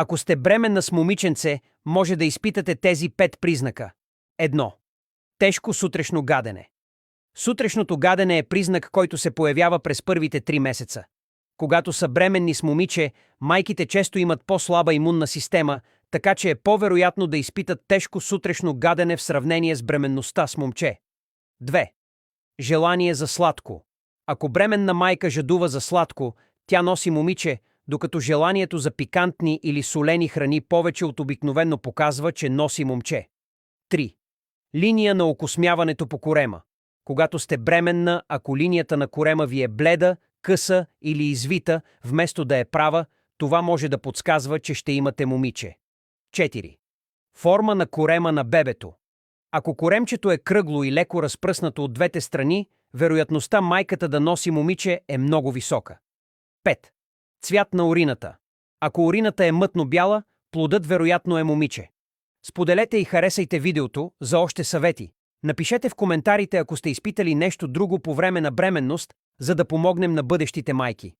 Ако сте бременна с момиченце, може да изпитате тези 5 признака. 1. Тежко сутрешно гадене. Сутрешното гадене е признак, който се появява през първите 3 месеца. Когато са бременни с момиче, майките често имат по-слаба имунна система, така че е по-вероятно да изпитат тежко сутрешно гадене в сравнение с бременността с момче. 2. Желание за сладко. Ако бременна майка жадува за сладко, тя носи момиче, докато желанието за пикантни или солени храни повече от обикновено показва, че носи момче. 3. Линия на окосмяването по корема. Когато сте бременна, ако линията на корема ви е бледа, къса или извита, вместо да е права, това може да подсказва, че ще имате момиче. 4. Форма на корема на бебето. Ако коремчето е кръгло и леко разпръснато от двете страни, вероятността майката да носи момиче е много висока. 5. Цвят на урината. Ако урината е мътно-бяла, плодът вероятно е момиче. Споделете и харесайте видеото за още съвети. Напишете в коментарите, ако сте изпитали нещо друго по време на бременност, за да помогнем на бъдещите майки.